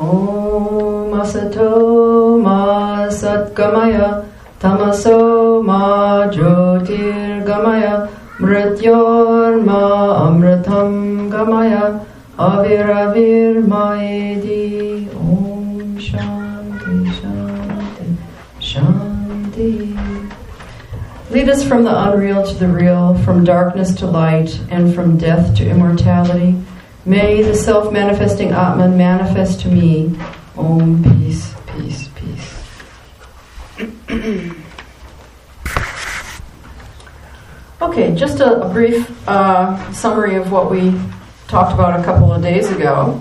Om Asato Ma Satgamaya Tamaso Ma Jyotirgamaya Mrityorma Amritam Gamaya Aviravir Maedi. Om Shanti Shanti Shanti. Lead us from the unreal to the real, from darkness to light, and from death to immortality. May the self-manifesting Atman manifest to me. Om, peace, peace, peace. Okay, just a brief summary of what we talked about a couple of days ago.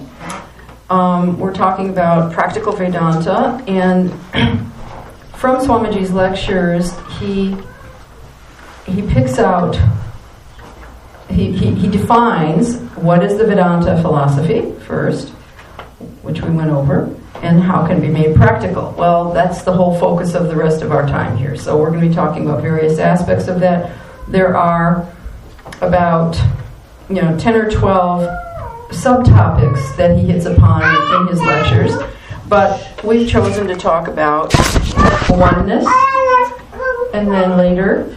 We're talking about practical Vedanta, and from Swamiji's lectures, he picks out, he defines what is the Vedanta philosophy first, which we went over, and how can it be made practical. Well, that's the whole focus of the rest of our time here. So we're going to be talking about various aspects of that. There are about 10 or 12 subtopics that he hits upon in his lectures, but we've chosen to talk about oneness, and then later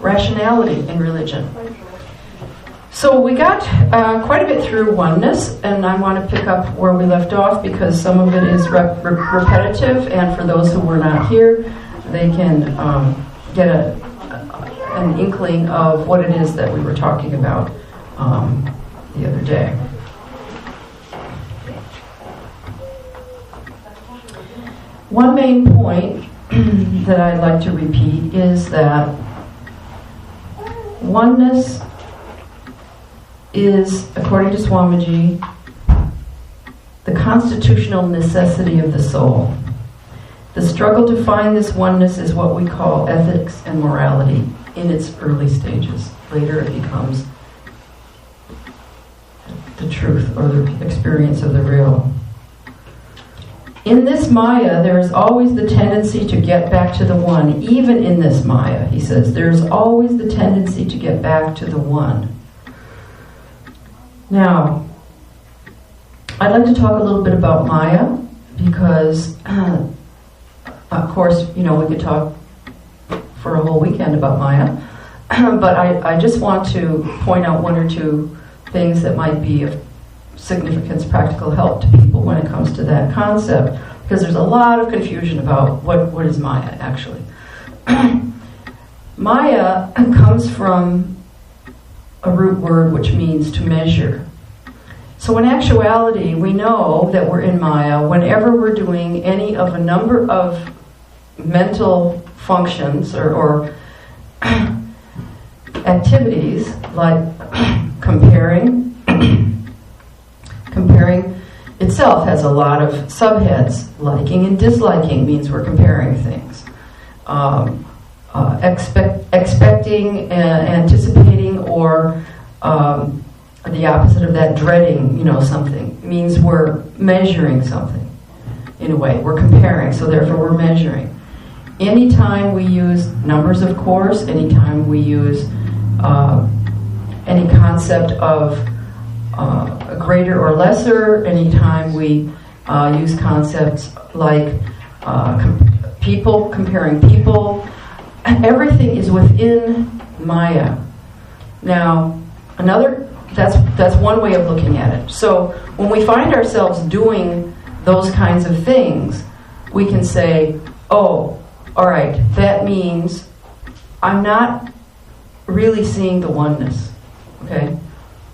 rationality in religion. So we got quite a bit through oneness, and I want to pick up where we left off because some of it is repetitive, and for those who were not here, they can get an inkling of what it is that we were talking about the other day. One main point that I'd like to repeat is that oneness is, according to Swamiji, the constitutional necessity of the soul. The struggle to find this oneness is what we call ethics and morality in its early stages. Later it becomes the truth or the experience of the real. In this Maya, there is always the tendency to get back to the one. Even in this Maya, he says, there's always the tendency to get back to the one. Now, I'd like to talk a little bit about Maya because, of course, we could talk for a whole weekend about Maya, but I just want to point out one or two things that might be of significance, practical help to people when it comes to that concept, because there's a lot of confusion about what is Maya actually. Maya comes from a root word which means to measure. So in actuality, we know that we're in Maya whenever we're doing any of a number of mental functions or activities like comparing. Comparing itself has a lot of subheads. Liking and disliking means we're comparing things. Expecting, anticipating, or the opposite of that, dreading, something, means we're measuring something. In a way, we're comparing, so therefore we're measuring. Anytime we use numbers, of course, anytime we use any concept of a greater or lesser, anytime we use concepts like people, comparing people, everything is within Maya. Now, that's one way of looking at it. So when we find ourselves doing those kinds of things, we can say, oh, all right, that means I'm not really seeing the oneness, okay?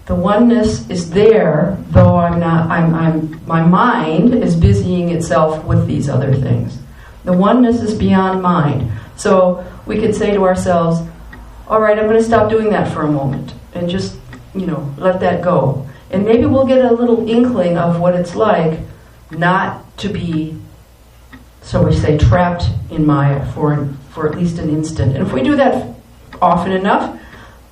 The oneness is there, though my mind is busying itself with these other things. The oneness is beyond mind. So we could say to ourselves, all right, I'm going to stop doing that for a moment and just, let that go. And maybe we'll get a little inkling of what it's like not to be, so we say, trapped in Maya for at least an instant. And if we do that often enough,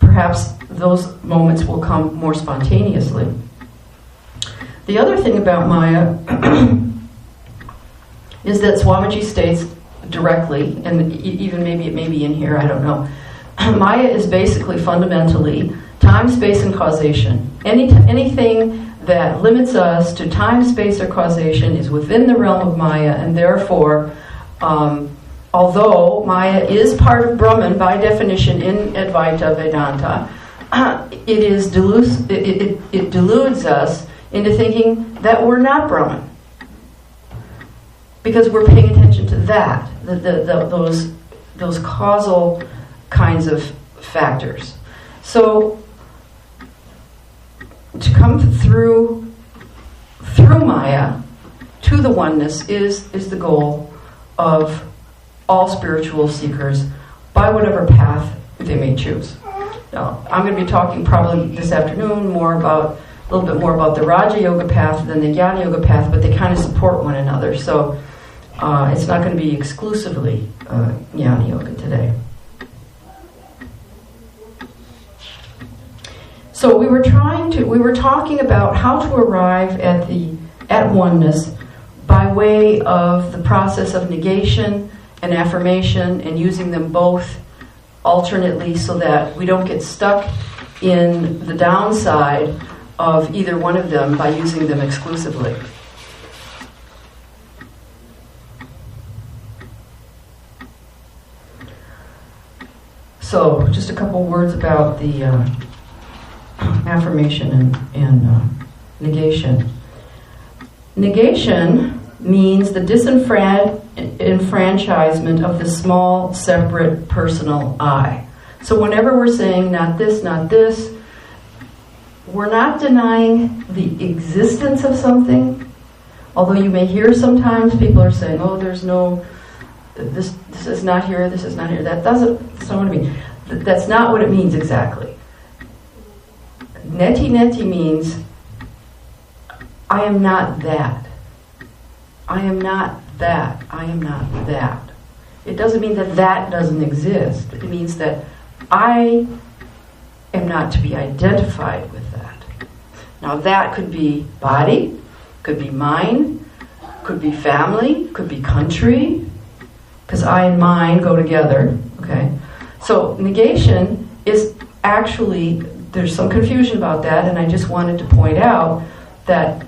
perhaps those moments will come more spontaneously. The other thing about Maya is that Swamiji states directly, and even maybe it may be in here, I don't know, Maya is basically fundamentally time, space, and causation. Anything that limits us to time, space, or causation is within the realm of Maya, and therefore, although Maya is part of Brahman by definition in Advaita Vedanta, it deludes us into thinking that we're not Brahman, because we're paying attention to that, those causal kinds of factors. So to come through Maya to the oneness is the goal of all spiritual seekers by whatever path they may choose. Now, I'm going to be talking probably this afternoon a little bit more about the Raja Yoga path than the Jnana Yoga path, but they kind of support one another. So it's not going to be exclusively Jnana Yoga today. So we were talking about how to arrive at oneness by way of the process of negation and affirmation, and using them both alternately so that we don't get stuck in the downside of either one of them by using them exclusively. So, just a couple words about the affirmation and negation. Negation means the disenfranchisement of the small, separate, personal I. So whenever we're saying not this, we're not denying the existence of something. Although you may hear sometimes people are saying, oh, there's no, this is not here, this is not here. That's not what it means. That's not what it means exactly. Neti means I am not that. I am not that. I am not that. It doesn't mean that that doesn't exist. It means that I am not to be identified with that. Now that could be body, could be mind, could be family, could be country, because I and mine go together, okay? So negation is actually, there's some confusion about that, and I just wanted to point out that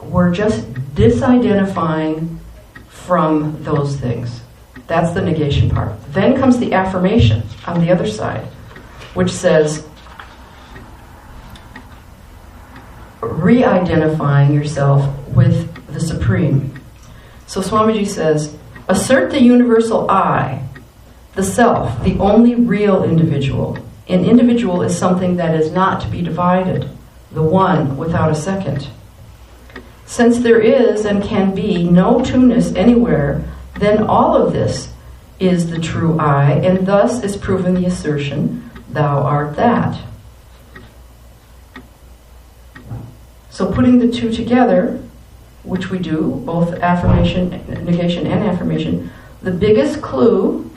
we're just disidentifying from those things. That's the negation part. Then comes the affirmation on the other side, which says re-identifying yourself with the Supreme. So Swamiji says, assert the universal I, the self, the only real individual. An individual is something that is not to be divided, the one without a second. Since there is and can be no two-ness anywhere, then all of this is the true I, and thus is proven the assertion, thou art that. So putting the two together, which we do, both affirmation, negation and affirmation, the biggest clue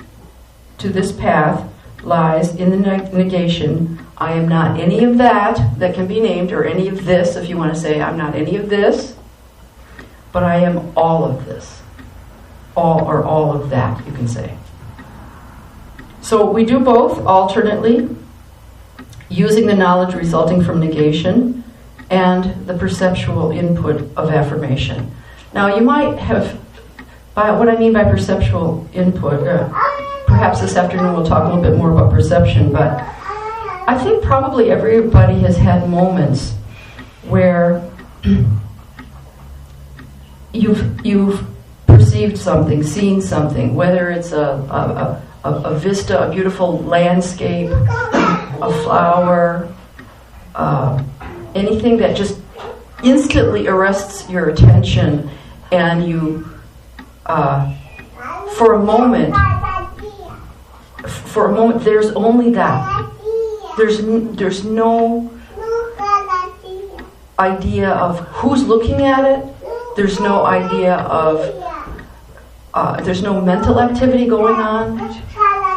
to this path lies in the negation. I am not any of that can be named, or any of this, if you want to say I'm not any of this, but I am all of this. All of that, you can say. So we do both alternately, using the knowledge resulting from negation and the perceptual input of affirmation. Now you might have, what I mean by perceptual input, perhaps this afternoon we'll talk a little bit more about perception, but I think probably everybody has had moments where you've perceived something, seen something, whether it's a vista, a beautiful landscape, a flower, anything that just instantly arrests your attention, and you, for a moment, there's only that. There's no idea of who's looking at it. There's no idea of, there's no mental activity going on,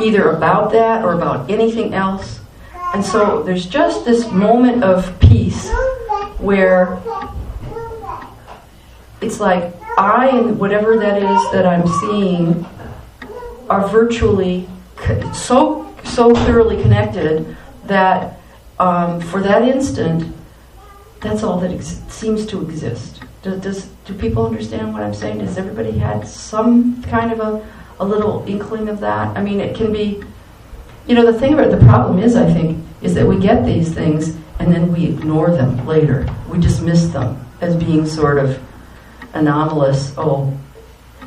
either about that or about anything else. And so there's just this moment of peace where it's like I and whatever that is that I'm seeing are virtually so thoroughly connected that for that instant That's all that seems to exist. Do people understand what I'm saying? Has everybody had some kind of a little inkling of that? I mean, it can be, the thing about it, the problem is, I think, is that we get these things and then we ignore them later. We dismiss them as being sort of anomalous. Oh,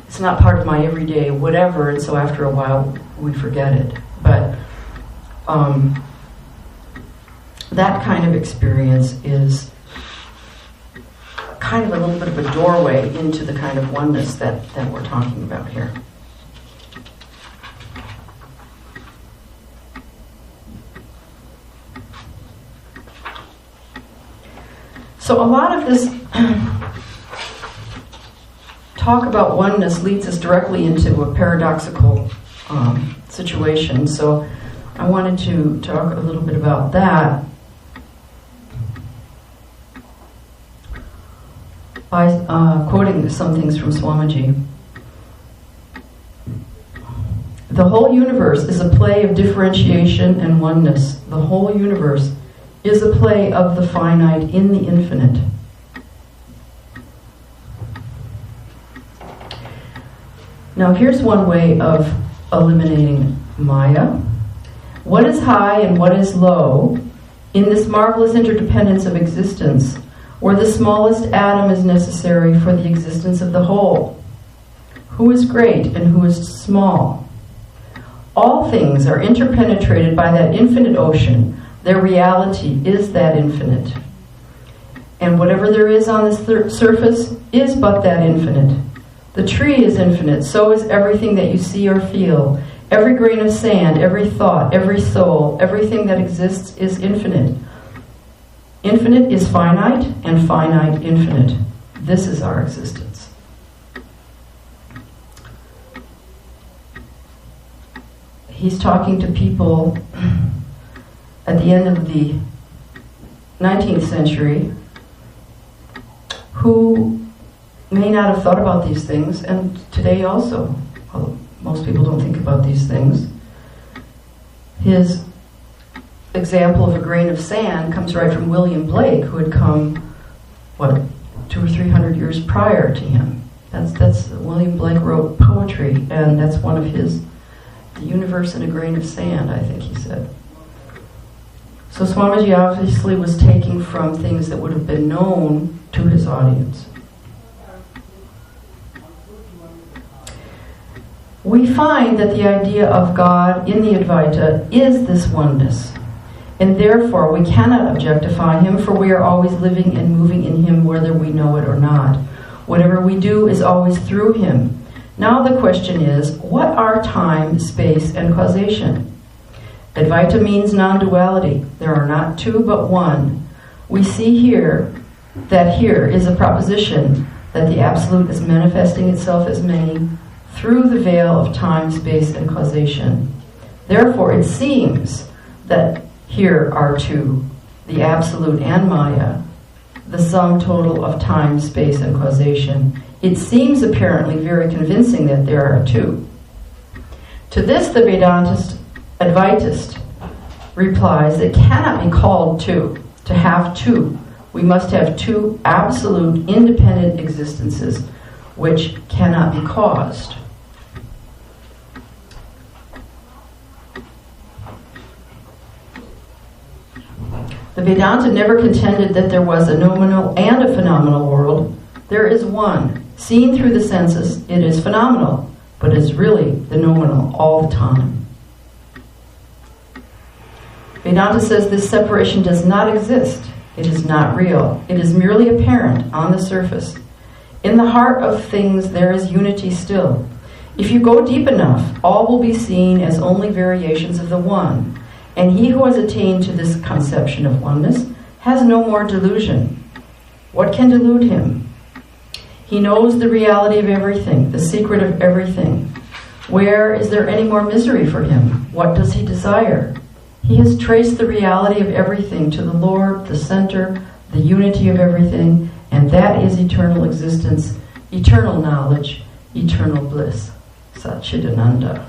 it's not part of my everyday whatever, and so after a while we forget it. But that kind of experience is kind of a little bit of a doorway into the kind of oneness that we're talking about here. So a lot of this talk about oneness leads us directly into a paradoxical situation. So I wanted to talk a little bit about that by quoting some things from Swamiji. The whole universe is a play of differentiation and oneness. The whole universe is a play of the finite in the infinite. Now here's one way of eliminating Maya. What is high and what is low in this marvelous interdependence of existence, where the smallest atom is necessary for the existence of the whole? Who is great and who is small? All things are interpenetrated by that infinite ocean. Their reality is that infinite. And whatever there is on this surface is but that infinite. The tree is infinite, so is everything that you see or feel. Every grain of sand, every thought, every soul, everything that exists is infinite. Infinite is finite, and finite infinite. This is our existence. He's talking to people at the end of the 19th century who may not have thought about these things, and today also, although most people don't think about these things. His example of a grain of sand comes right from William Blake, who had come, 200 or 300 years prior to him. That's William Blake wrote poetry, and that's one of his, The Universe in a Grain of Sand, I think he said. So Swamiji obviously was taking from things that would have been known to his audience. We find that the idea of God in the Advaita is this oneness, and therefore we cannot objectify him, for we are always living and moving in him whether we know it or not. Whatever we do is always through him. Now the question is, what are time, space, and causation? Advaita means non-duality. There are not two but one. We see here that here is a proposition that the Absolute is manifesting itself as many through the veil of time, space, and causation. Therefore, it seems that here are two, the Absolute and Maya, the sum total of time, space, and causation. It seems apparently very convincing that there are two. To this, the Vedantist Advaitist replies, it cannot be called two. To have two, we must have two absolute independent existences, which cannot be caused. The Vedanta never contended that there was a nominal and a phenomenal world. There is one. Seen through the senses, it is phenomenal, but is really the nominal all the time. Vedanta says this separation does not exist. It is not real. It is merely apparent on the surface. In the heart of things there is unity still. If you go deep enough, all will be seen as only variations of the one. And he who has attained to this conception of oneness has no more delusion. What can delude him? He knows the reality of everything, the secret of everything. Where is there any more misery for him? What does he desire? He has traced the reality of everything to the Lord, the center, the unity of everything, and that is eternal existence, eternal knowledge, eternal bliss. Satchidananda.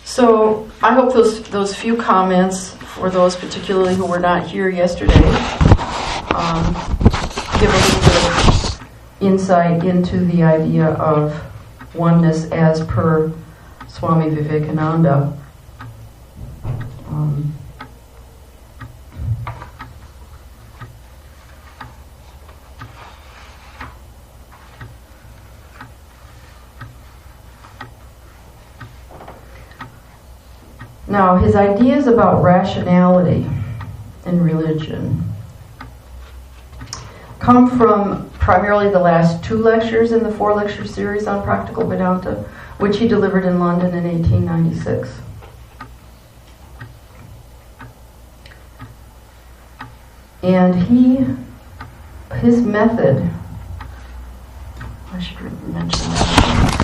So I hope those few comments for those particularly who were not here yesterday, give a little bit of insight into the idea of oneness as per Swami Vivekananda. Now, his ideas about rationality in religion come from primarily the last 2 lectures in the 4-lecture series on practical Vedanta, which he delivered in London in 1896. And his method, I should mention that.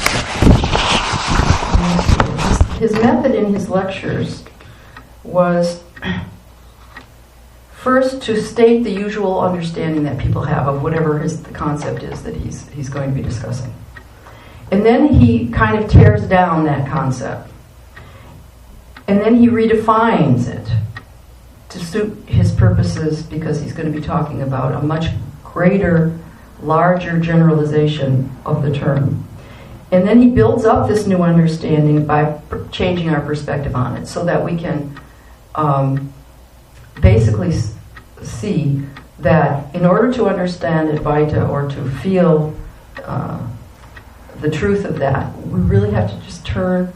His method in his lectures was first to state the usual understanding that people have of whatever the concept is that he's going to be discussing. And then he kind of tears down that concept. And then he redefines it to suit his purposes, because he's going to be talking about a much greater, larger generalization of the term. And then he builds up this new understanding by changing our perspective on it, so that we can basically see that in order to understand Advaita or to feel the truth of that, we really have to just turn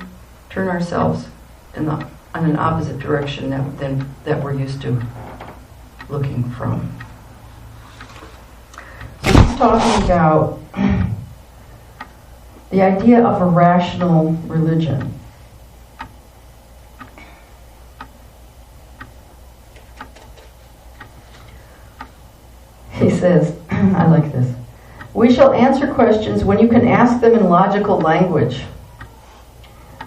ourselves in an opposite direction that we're used to looking from. So he's talking about the idea of a rational religion. He says, I like this, "We shall answer questions when you can ask them in logical language.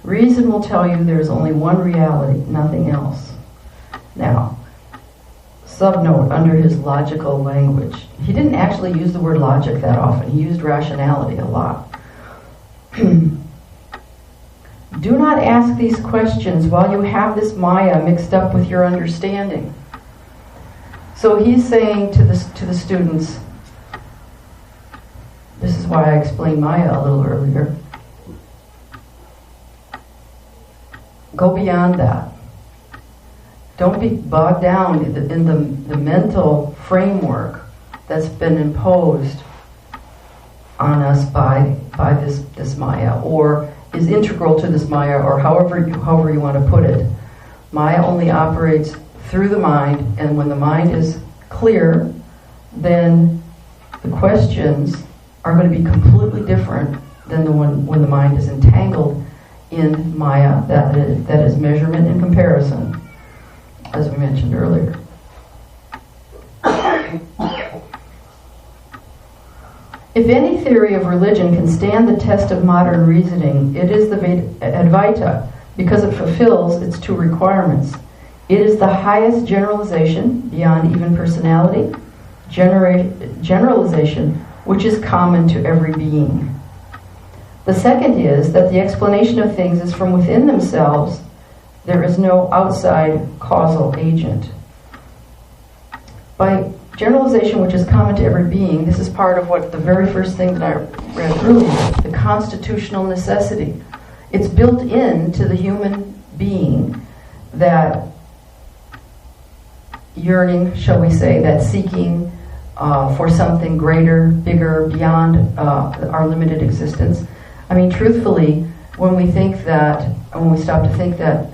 Reason will tell you there is only one reality, nothing else." Now, subnote under his logical language. He didn't actually use the word logic that often. He used rationality a lot. Do not ask these questions while you have this Maya mixed up with your understanding. So he's saying to the students, this is why I explained Maya a little earlier, go beyond that. Don't be bogged down in the mental framework that's been imposed on us by this Maya, or is integral to this Maya, or however you want to put it. Maya only operates through the mind, and when the mind is clear, then the questions are going to be completely different than when the mind is entangled in Maya, that is measurement and comparison, as we mentioned earlier. If any theory of religion can stand the test of modern reasoning, it is the Advaita, because it fulfills its 2 requirements. It is the highest generalization, beyond even personality, generalization, which is common to every being. The second is that the explanation of things is from within themselves. There is no outside causal agent. By generalization, which is common to every being, this is part of what the very first thing that I read earlier, the constitutional necessity. It's built into the human being, that yearning, shall we say, that seeking for something greater, bigger, beyond our limited existence. I mean, truthfully, when we stop to think that,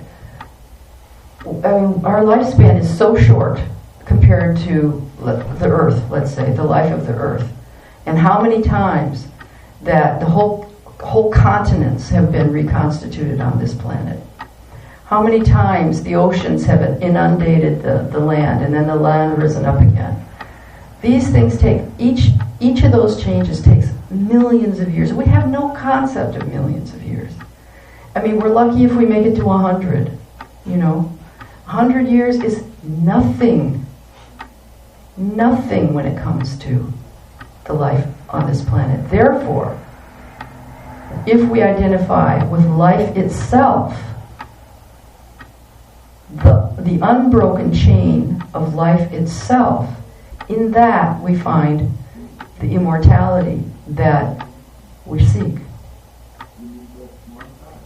our lifespan is so short compared to the Earth, let's say, the life of the Earth. And how many times that the whole continents have been reconstituted on this planet. How many times the oceans have inundated the land, and then the land risen up again. These things take, each of those changes takes millions of years. We have no concept of millions of years. I mean, we're lucky if we make it to 100, 100 years is nothing when it comes to the life on this planet. Therefore, if we identify with life itself, the unbroken chain of life itself, in that we find the immortality that we seek.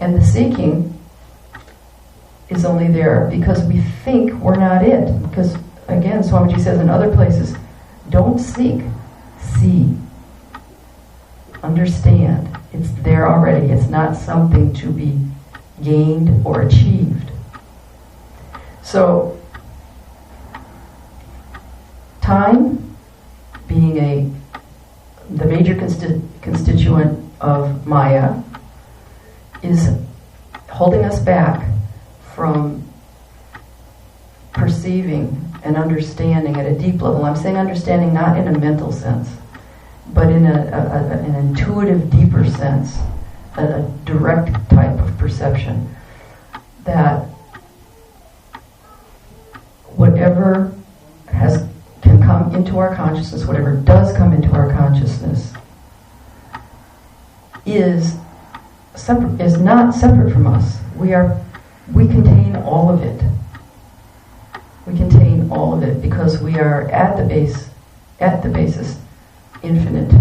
And the seeking is only there because we think we're not it. Because, again, Swamiji says in other places, don't seek, see. Understand. It's there already. It's not something to be gained or achieved. So, time, being the major constituent of Maya, is holding us back from perceiving and understanding at a deep level. I'm saying understanding not in a mental sense, but in an intuitive, deeper sense, a direct type of perception, that whatever can come into our consciousness, whatever does come into our consciousness, is not separate from us. We contain all of it. We contain all of it because we are at the basis, infinite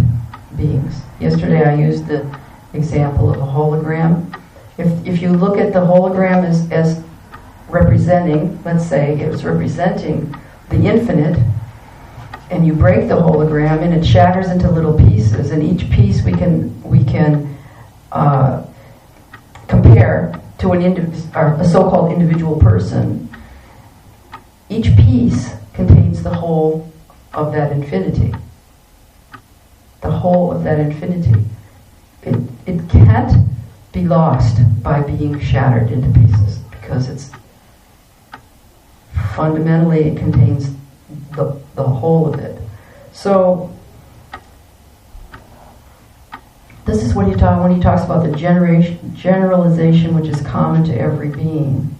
beings. Yesterday I used the example of a hologram. If you look at the hologram as representing, let's say it was representing the infinite, and you break the hologram and it shatters into little pieces, and each piece we can compare to a so-called individual person. Each piece contains the whole of that infinity. The whole of that infinity. It can't be lost by being shattered into pieces, because it's fundamentally, it contains the whole of it. So this is what when he talks about the generalization which is common to every being.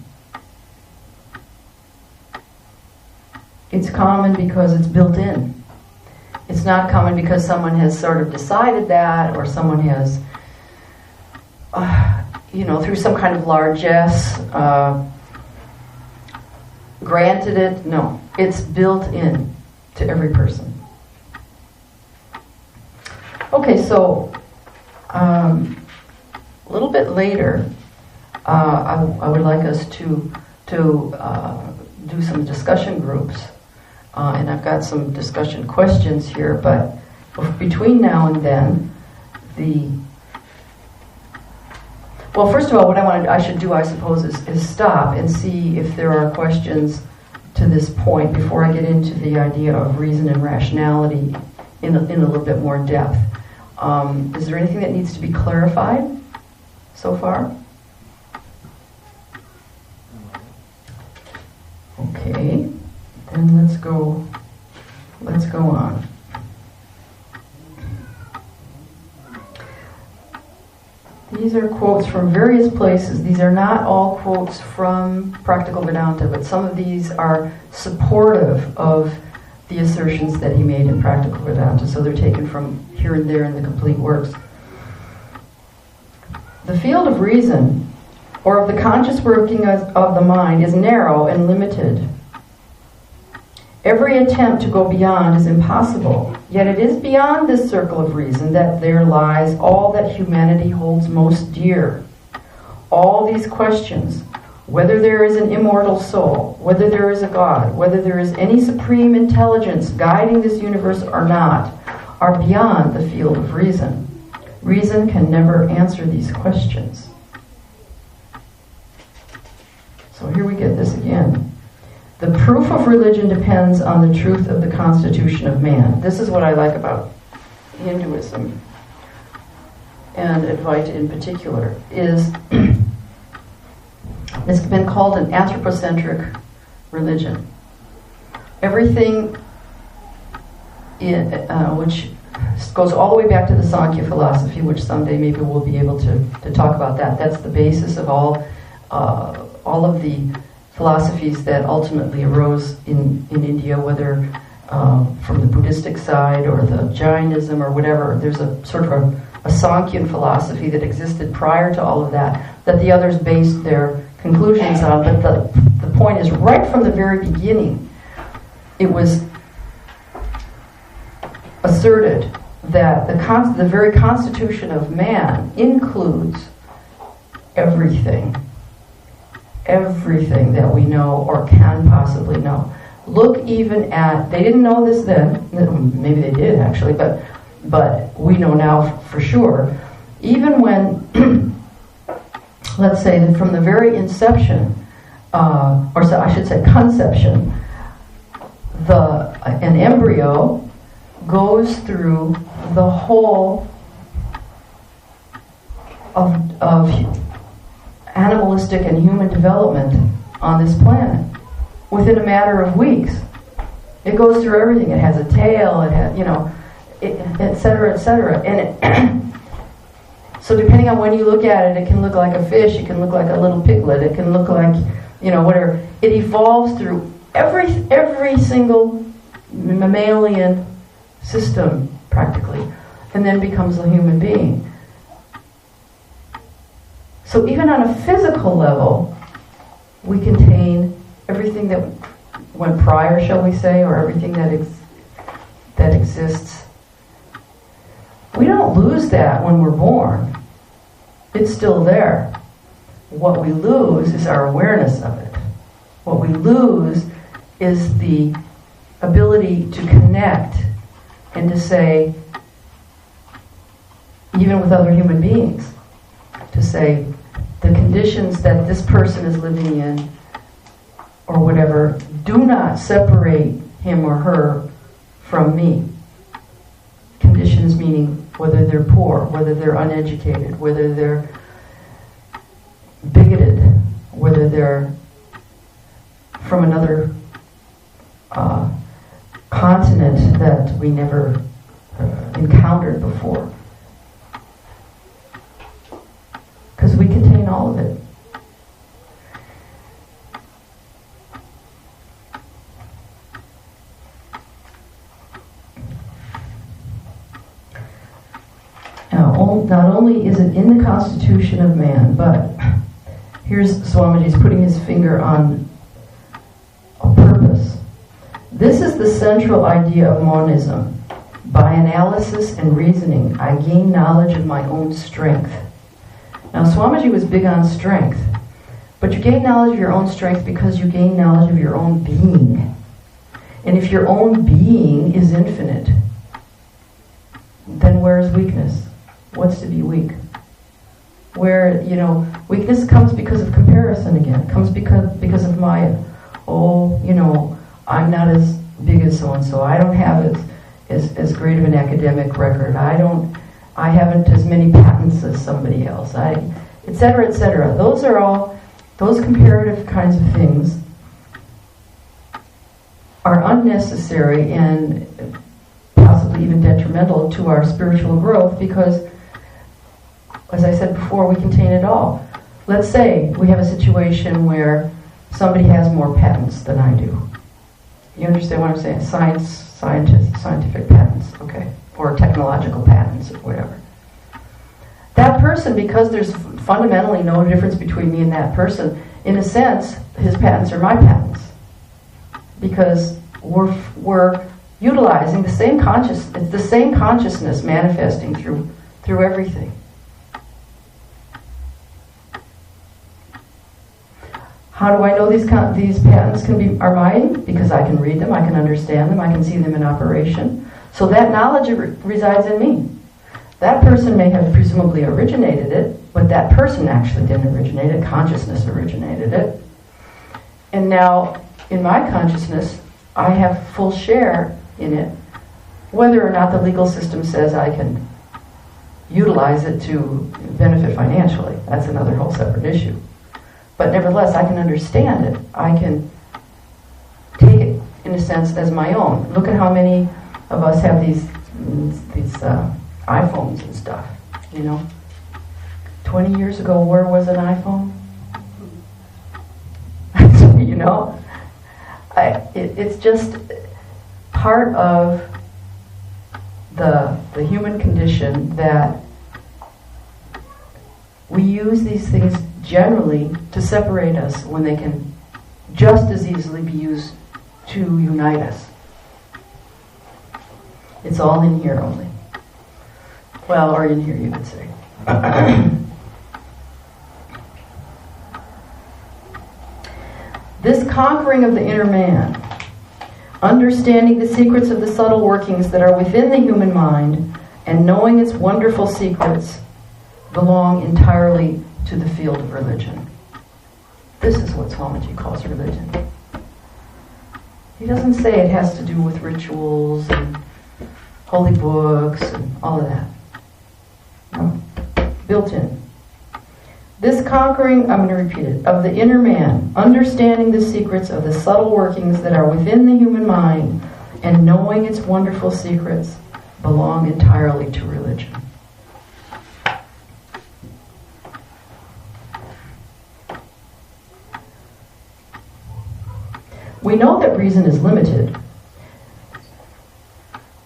It's common because it's built in. It's not common because someone has sort of decided that, or someone has, through some kind of largesse, granted it. No, it's built in to every person. Okay, so a little bit later, I would like us to do some discussion groups, and I've got some discussion questions here. But between now and then, first of all, what I should do, I suppose, is stop and see if there are questions to this point before I get into the idea of reason and rationality in a little bit more depth. Is there anything that needs to be clarified so far? Okay, then let's go on. These are quotes from various places. These are not all quotes from Practical Vedanta, but some of these are supportive of the assertions that he made in Practical Vedanta, so they're taken from here and there in the complete works. The field of reason, or of the conscious working of the mind, is narrow and limited. Every attempt to go beyond is impossible, yet it is beyond this circle of reason that there lies all that humanity holds most dear. All these questions, whether there is an immortal soul, whether there is a God, whether there is any supreme intelligence guiding this universe or not, are beyond the field of reason. Reason can never answer these questions. So here we get this again. The proof of religion depends on the truth of the constitution of man. This is what I like about Hinduism, and Advaita in particular, is it's been called an anthropocentric religion. Everything which goes all the way back to the Sankhya philosophy, which someday maybe we'll be able to talk about that. That's the basis of all of the philosophies that ultimately arose in India, whether from the Buddhistic side or the Jainism or whatever. There's a sort of a Sankhyan philosophy that existed prior to all of that the others based their conclusions on, but the point is, right from the very beginning, it was asserted that the very constitution of man includes everything that we know or can possibly know. Look even at, they didn't know this then, maybe they did actually, but we know now for sure. Even when, let's say that from the very inception, or so I should say conception, an embryo goes through the whole of animalistic and human development on this planet within a matter of weeks. It goes through everything. It has a tail, it has, et cetera, et cetera. And so depending on when you look at it, it can look like a fish, it can look like a little piglet, it can look like, whatever. It evolves through every single mammalian system, practically, and then becomes a human being. So even on a physical level, we contain everything that went prior, shall we say, or everything that exists. We don't lose that when we're born. It's still there. What we lose is our awareness of it. What we lose is the ability to connect and to say, even with other human beings, to say, the conditions that this person is living in, or whatever, do not separate him or her from me. Conditions meaning whether they're poor, whether they're uneducated, whether they're bigoted, whether they're from another continent that we never encountered before. Because we contain all of it. Now, not only is it in the constitution of man, but here's Swamiji's putting his finger on a purpose. This is the central idea of monism. By analysis and reasoning, I gain knowledge of my own strength. Now, Swamiji was big on strength, but you gain knowledge of your own strength because you gain knowledge of your own being. And if your own being is infinite, then where is weakness? What's to be weak? Where, weakness comes because of comparison again. It comes because of my, I'm not as big as so-and-so. I don't have as great of an academic record. I haven't as many patents as somebody else. Et cetera, et cetera. Those comparative kinds of things are unnecessary and possibly even detrimental to our spiritual growth because, as I said before, we contain it all. Let's say we have a situation where somebody has more patents than I do. You understand what I'm saying? Scientific patents, okay, or technological patents or whatever. That person, because there's fundamentally no difference between me and that person, in a sense, his patents are my patents. Because we're utilizing the same consciousness manifesting through everything. How do I know these patents are mine? Because I can read them, I can understand them, I can see them in operation. So that knowledge resides in me. That person may have presumably originated it, but that person actually didn't originate it. Consciousness originated it. And now, in my consciousness, I have full share in it, whether or not the legal system says I can utilize it to benefit financially. That's another whole separate issue. But nevertheless, I can understand it. I can take it, in a sense, as my own. Look at how many of us have these iPhones and stuff, 20 years ago, where was an iPhone? It's just part of the human condition that we use these things generally to separate us when they can just as easily be used to unite us. It's all in here only. Well, or in here, you could say. This conquering of the inner man, understanding the secrets of the subtle workings that are within the human mind, and knowing its wonderful secrets, belong entirely to the field of religion. This is what Swamiji calls religion. He doesn't say it has to do with rituals and holy books and all of that. No. Built in. This conquering, I'm going to repeat it, of the inner man, understanding the secrets of the subtle workings that are within the human mind, and knowing its wonderful secrets, belong entirely to religion. We know that reason is limited.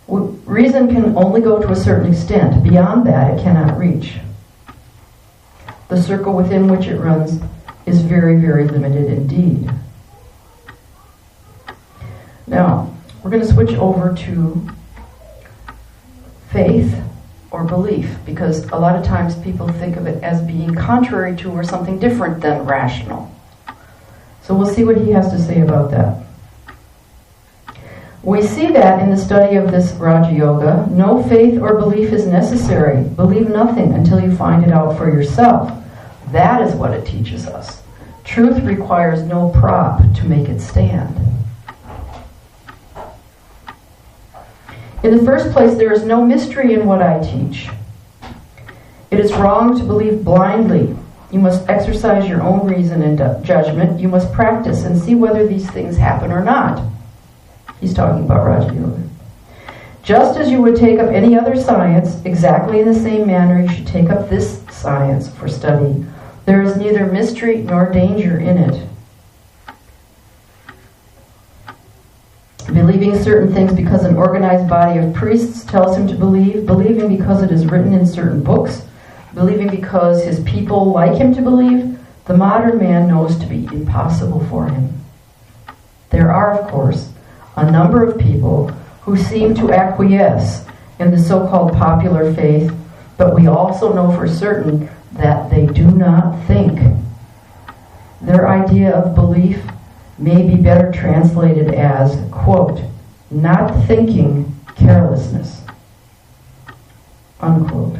Reason can only go to a certain extent. Beyond that, it cannot reach. The circle within which it runs is very, very limited indeed. Now, we're going to switch over to faith or belief, because a lot of times people think of it as being contrary to or something different than rational. So we'll see what he has to say about that. We see that in the study of this Raja Yoga, no faith or belief is necessary. Believe nothing until you find it out for yourself. That is what it teaches us. Truth requires no prop to make it stand. In the first place, there is no mystery in what I teach. It is wrong to believe blindly. You must exercise your own reason and judgment. You must practice and see whether these things happen or not. He's talking about Raja Yoga. Just as you would take up any other science, exactly in the same manner you should take up this science for study. There is neither mystery nor danger in it. Believing certain things because an organized body of priests tells him to believe, believing because it is written in certain books, believing because his people like him to believe, the modern man knows to be impossible for him. There are, of course, a number of people who seem to acquiesce in the so-called popular faith, but we also know for certain that they do not think. Their idea of belief may be better translated as, quote, not thinking carelessness, unquote.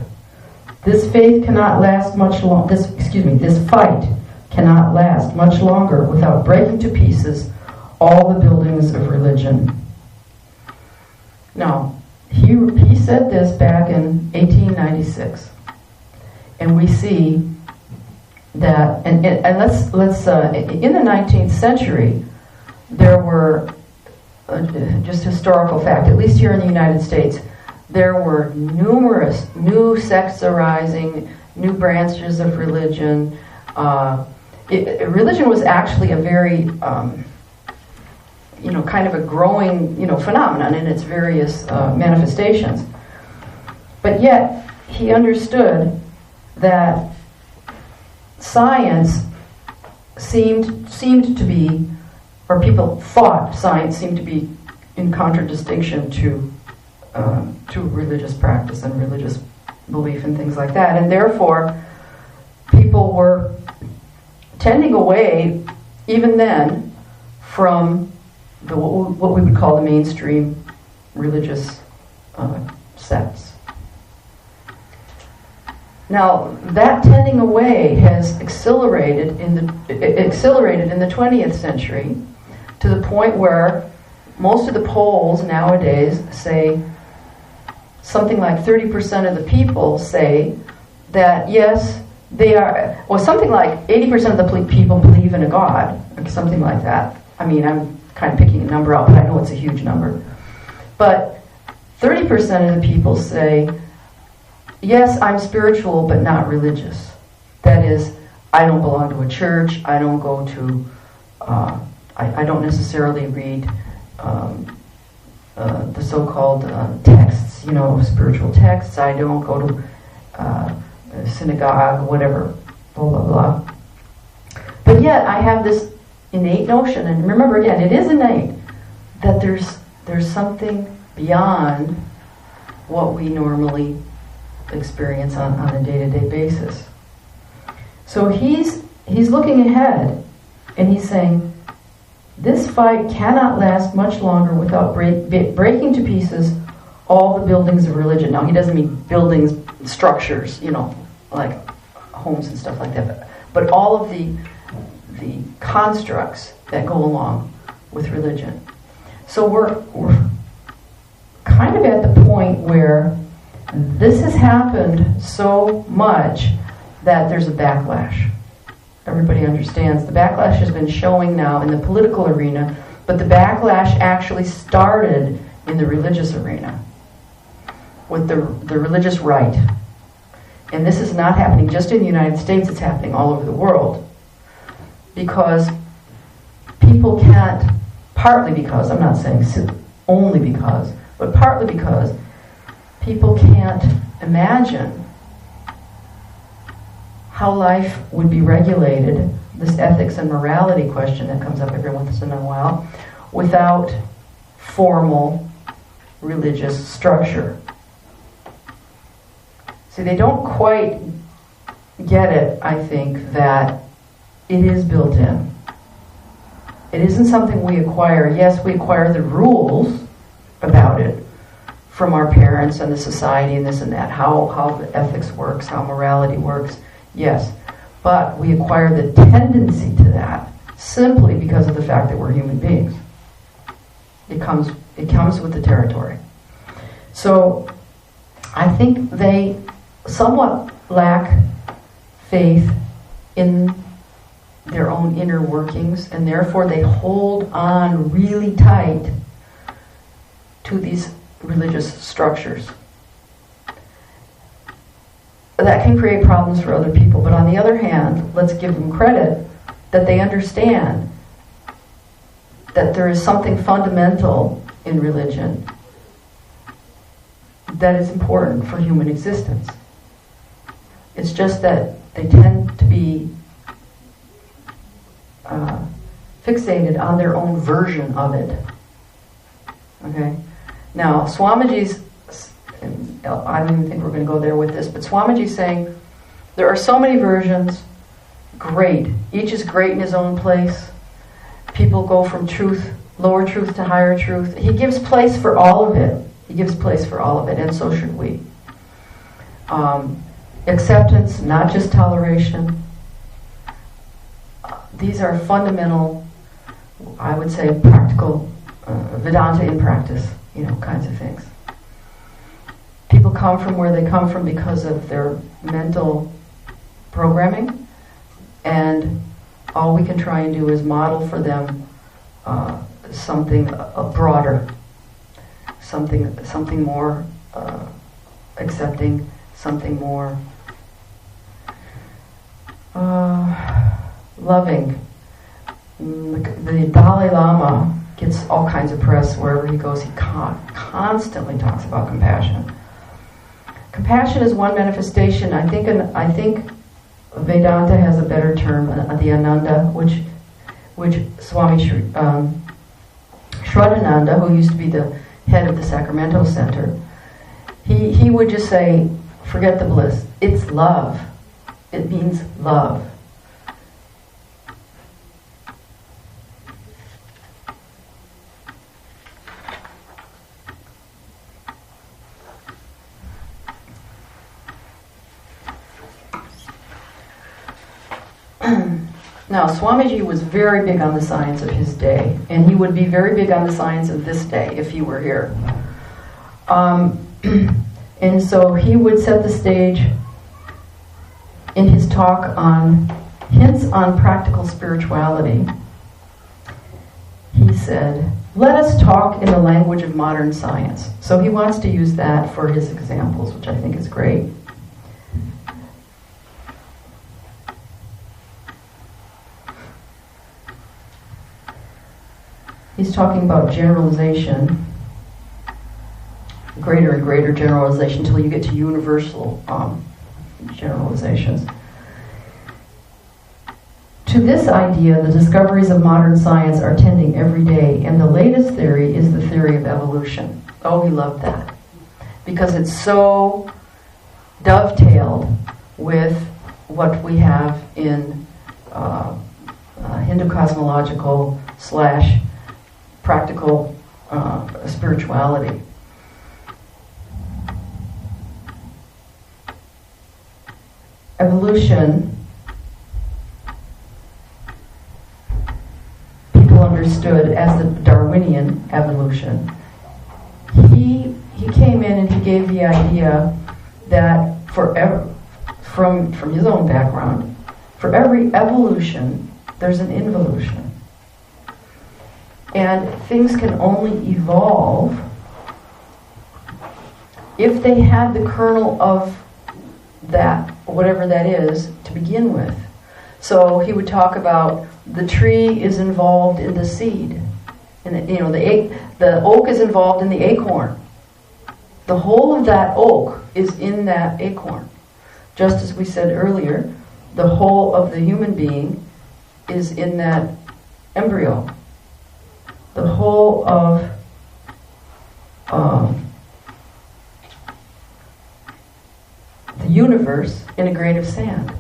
This faith cannot last much longer. This fight cannot last much longer without breaking to pieces all the buildings of religion. Now, he said this back in 1896, and we see that, and let's in the 19th century, there were just historical fact, at least here in the United States, there were numerous new sects arising, new branches of religion. Religion was actually a very kind of a growing, phenomenon in its various manifestations. But yet, he understood that science seemed to be, or people thought science seemed to be in contradistinction to religious practice and religious belief and things like that. And therefore, people were tending away, even then, from what we would call the mainstream religious sects. Now, that tending away has accelerated in the 20th century to the point where most of the polls nowadays say something like 30% of the people say that yes, they are, well, something like 80% of the people believe in a God, or something like that. I mean, I'm kind of picking a number out, but I know it's a huge number. But 30% of the people say, yes, I'm spiritual, but not religious. That is, I don't belong to a church. I don't go to, I don't necessarily read the so-called texts, spiritual texts. I don't go to synagogue, whatever, blah, blah, blah. But yet, I have this innate notion, and remember again, it is innate, that there's something beyond what we normally experience on a day-to-day basis. So he's looking ahead, and he's saying, this fight cannot last much longer without breaking to pieces all the buildings of religion. Now, he doesn't mean buildings, structures, like homes and stuff like that, but all of the constructs that go along with religion. So we're kind of at the point where this has happened so much that there's a backlash. Everybody understands the backlash has been showing now in the political arena, but the backlash actually started in the religious arena with the religious right. And this is not happening just in the United States, it's happening all over the world. Because people can't, partly because, I'm not saying only because, but partly because people can't imagine how life would be regulated, this ethics and morality question that comes up every once in a while, without formal religious structure. See, they don't quite get it, I think, that it is built in. It isn't something we acquire. Yes, we acquire the rules about it from our parents and the society and this and that, how the ethics works, how morality works. Yes, but we acquire the tendency to that simply because of the fact that we're human beings. It comes with the territory. So I think they somewhat lack faith in their own inner workings, and therefore they hold on really tight to these religious structures. That can create problems for other people, but on the other hand, let's give them credit that they understand that there is something fundamental in religion that is important for human existence. It's just that they tend to be fixated on their own version of it. Okay? Now, Swamiji's, I don't even think we're going to go there with this, but Swamiji's saying, there are so many versions, great. Each is great in his own place. People go from truth, lower truth to higher truth. He gives place for all of it. He gives place for all of it, and so should we. Acceptance, not just toleration. These are fundamental, I would say, practical, Vedanta in practice, kinds of things. People come from where they come from because of their mental programming, and all we can try and do is model for them something broader, something more accepting, something more loving. The Dalai Lama gets all kinds of press wherever he goes. He constantly talks about compassion. Compassion is one manifestation. I think Vedanta has a better term, the Ananda, which Swami Shraddhananda, who used to be the head of the Sacramento Center, he would just say, forget the bliss. It's love. It means love. Now, Swamiji was very big on the science of his day, and he would be very big on the science of this day if he were here. And so he would set the stage in his talk on hints on practical spirituality. He said, let us talk in the language of modern science. So he wants to use that for his examples, which I think is great. He's talking about generalization, greater and greater generalization until you get to universal generalizations. To this idea, the discoveries of modern science are tending every day, and the latest theory is the theory of evolution. Oh, we love that. Because it's so dovetailed with what we have in Hindu cosmological / practical spirituality. Evolution, people understood as the Darwinian evolution. He came in and he gave the idea that from his own background, for every evolution, there's an involution. And things can only evolve if they had the kernel of that, whatever that is, to begin with. So he would talk about the tree is involved in the seed. And the oak is involved in the acorn. The whole of that oak is in that acorn. Just as we said earlier, the whole of the human being is in that embryo. The whole of the universe in a grain of sand.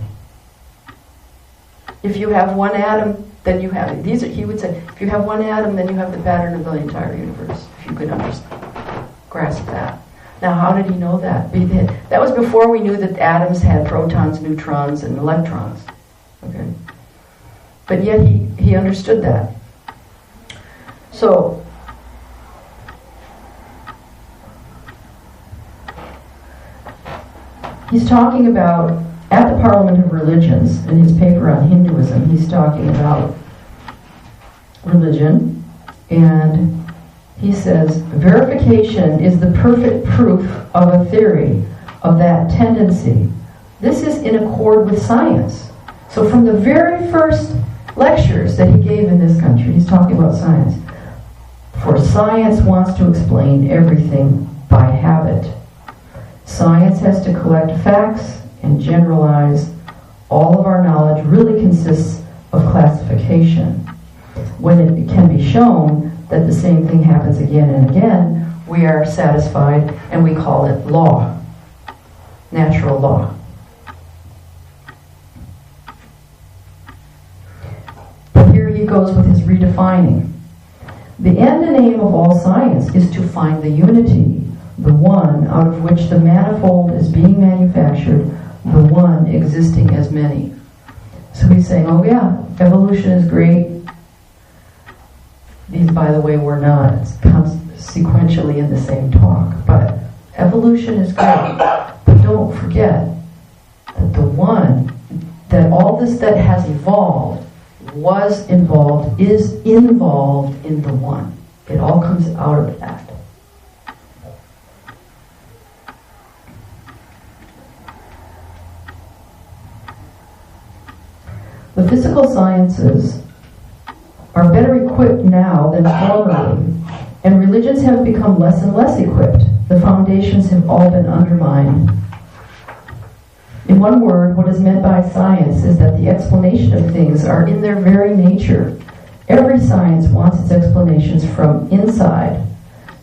If you have one atom, then you have these. He would say, if you have one atom, then you have the pattern of the entire universe. If you could grasp that. Now, how did he know that? That was before we knew that atoms had protons, neutrons, and electrons. Okay, but yet he understood that. So, he's talking about, at the Parliament of Religions, in his paper on Hinduism, he's talking about religion, and he says, verification is the perfect proof of a theory, of that tendency. This is in accord with science. So from the very first lectures that he gave in this country, he's talking about science. For science wants to explain everything by habit. Science has to collect facts and generalize. All of our knowledge really consists of classification. When it can be shown that the same thing happens again and again, we are satisfied and we call it law, natural law. But here he goes with his redefining. The end and aim of all science is to find the unity, the one out of which the manifold is being manufactured, the one existing as many. So he's saying, oh yeah, evolution is great. These, by the way, were not sequentially in the same talk, but evolution is great. But don't forget that the one, that all this that has evolved, was involved, is involved in the one. It all comes out of that. The physical sciences are better equipped now than formerly, and religions have become less and less equipped. The foundations have all been undermined. In one word, what is meant by science is that the explanation of things are in their very nature. Every science wants its explanations from inside,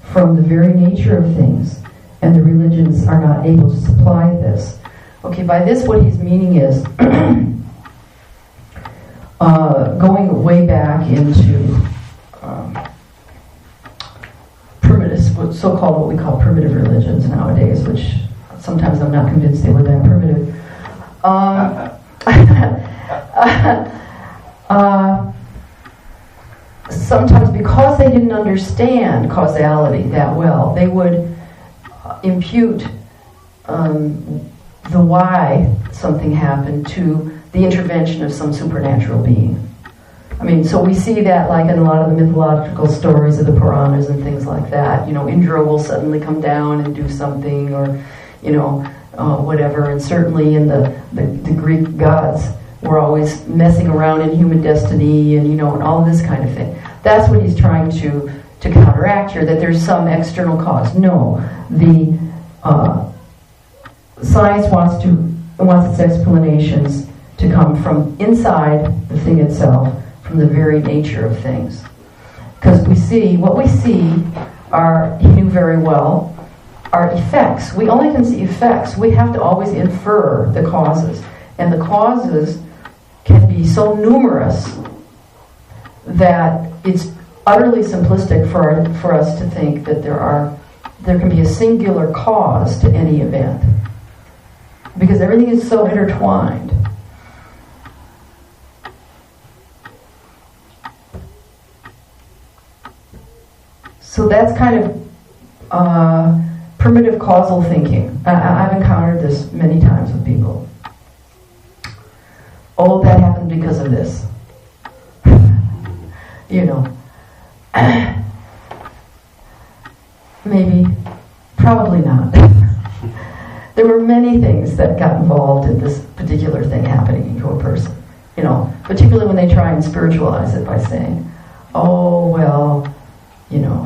from the very nature of things, and the religions are not able to supply this. Okay, by this what he's meaning is going way back into so-called what we call primitive religions nowadays, which sometimes I'm not convinced they were that primitive. Sometimes because they didn't understand causality that well, they would impute the why something happened to the intervention of some supernatural being. I mean, so we see that like in a lot of the mythological stories of the Puranas and things like that. You know, Indra will suddenly come down and do something, or, you know, whatever. And certainly in the Greek gods were always messing around in human destiny and, you know, and all this kind of thing. That's what he's trying to counteract here, that there's some external cause. No, the science wants its explanations to come from inside the thing itself, from the very nature of things. Because what we see are, he knew very well, are effects. We only can see effects. We have to always infer the causes. And the causes can be so numerous that it's utterly simplistic for us to think that there can be a singular cause to any event. Because everything is so intertwined. So that's kind of primitive causal thinking. I've encountered this many times with people. Oh, that happened because of this. You know. Maybe. Probably not. There were many things that got involved in this particular thing happening to a person. You know, particularly when they try and spiritualize it by saying, oh, well, you know,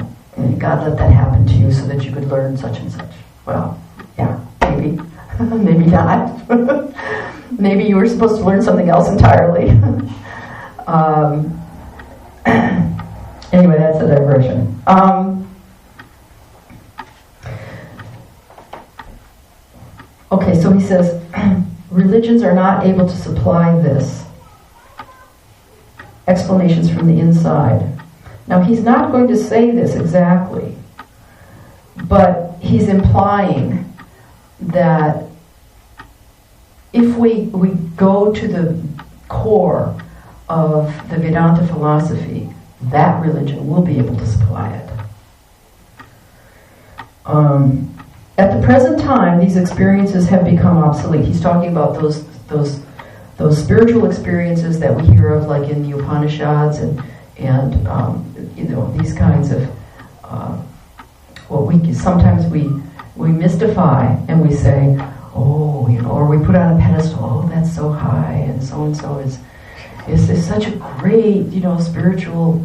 God let that happen to you so that you could learn such and such. Well, yeah, maybe. Maybe not. Maybe you were supposed to learn something else entirely. Anyway, that's a diversion. Okay, so he says, religions are not able to supply this. Explanations from the inside. Now, he's not going to say this exactly, but he's implying that if we go to the core of the Vedanta philosophy, that religion will be able to supply it. At the present time, these experiences have become obsolete. He's talking about those spiritual experiences that we hear of, like in the Upanishads and you know, these kinds of sometimes we mystify and we say, oh, you know, or we put on a pedestal, oh, that's so high, and so is such a great, you know, spiritual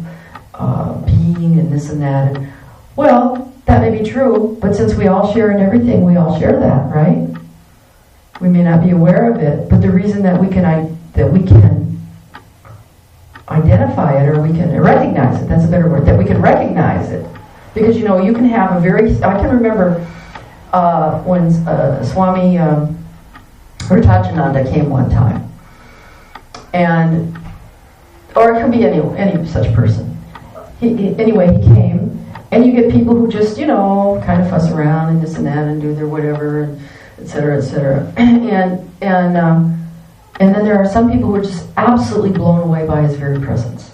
being, and this and that. And, well, that may be true, but since we all share in everything, we all share that, right? We may not be aware of it, but the reason that we can identify it, or we can recognize it, that's a better word, that we can recognize it. Because, you know, you can have I can remember when Swami Ritajananda came one time, or it could be any such person. Anyway, he came, and you get people who just, you know, kind of fuss around and this and that and do their whatever, and et cetera, et cetera. And then there are some people who are just absolutely blown away by his very presence.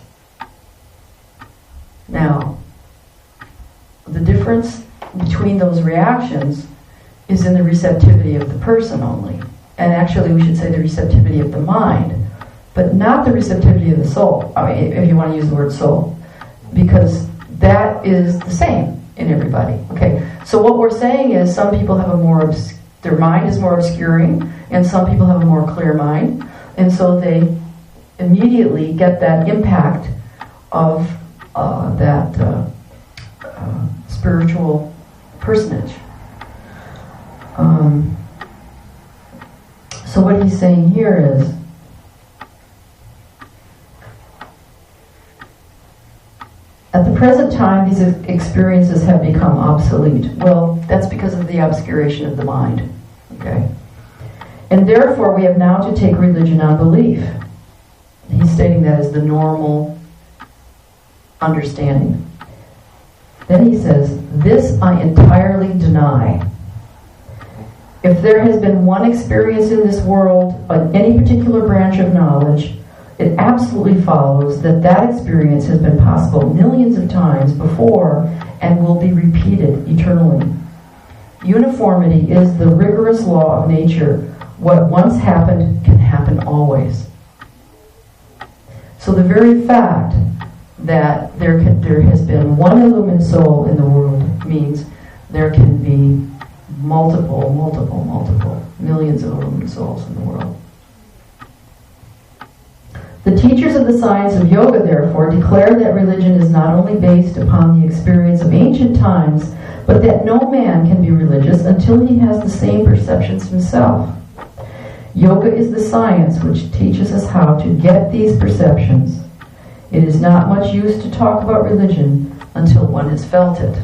Now, the difference between those reactions is in the receptivity of the person only. And actually, we should say the receptivity of the mind, but not the receptivity of the soul. I mean, if you want to use the word soul, because that is the same in everybody. Okay, so what we're saying is some people have their mind is more obscuring, and some people have a more clear mind, and so they immediately get that impact of that spiritual personage. So what he's saying here is, at the present time, these experiences have become obsolete. Well, that's because of the obscuration of the mind. Okay? And therefore, we have now to take religion on belief. He's stating that as the normal understanding. Then he says, this I entirely deny. If there has been one experience in this world on any particular branch of knowledge, it absolutely follows that that experience has been possible millions of times before and will be repeated eternally. Uniformity is the rigorous law of nature. What once happened can happen always. So the very fact that there has been one illumined soul in the world means there can be multiple millions of illumined souls in the world. The teachers of the science of yoga, therefore, declare that religion is not only based upon the experience of ancient times, but that no man can be religious until he has the same perceptions himself. Yoga is the science which teaches us how to get these perceptions. It is not much use to talk about religion until one has felt it.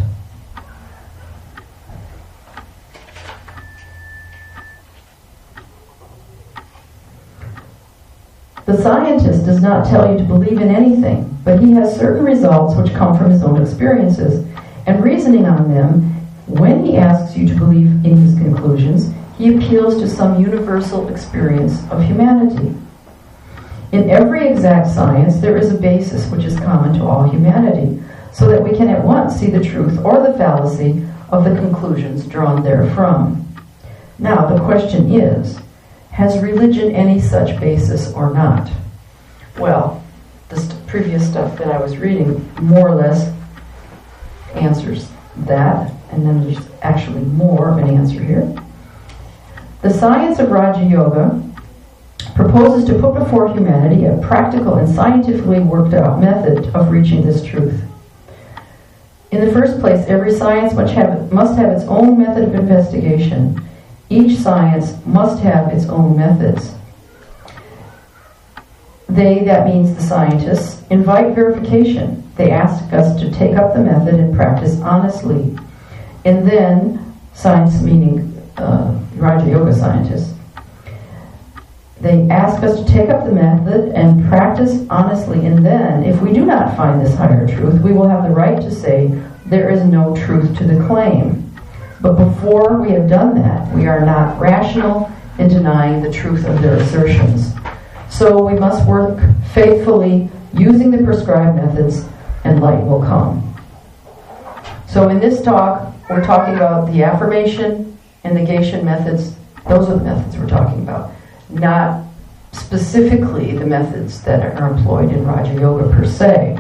The scientist does not tell you to believe in anything, but he has certain results which come from his own experiences, and reasoning on them, when he asks you to believe in his conclusions, he appeals to some universal experience of humanity. In every exact science, there is a basis which is common to all humanity, so that we can at once see the truth or the fallacy of the conclusions drawn therefrom. Now, the question is, has religion any such basis or not? Well, the previous stuff that I was reading more or less answers that, and then there's actually more of an answer here. The science of Raja Yoga proposes to put before humanity a practical and scientifically worked out method of reaching this truth. In the first place, every science must have its own method of investigation. Each science must have its own methods. They, that means the scientists, invite verification. They ask us to take up the method and practice honestly. And then, science meaning Raja Yoga scientists, they ask us to take up the method and practice honestly, and then, if we do not find this higher truth, we will have the right to say there is no truth to the claim. But before we have done that, we are not rational in denying the truth of their assertions. So we must work faithfully using the prescribed methods, and light will come. So in this talk, we're talking about the affirmation and negation methods. Those are the methods we're talking about. Not specifically the methods that are employed in Raja Yoga per se,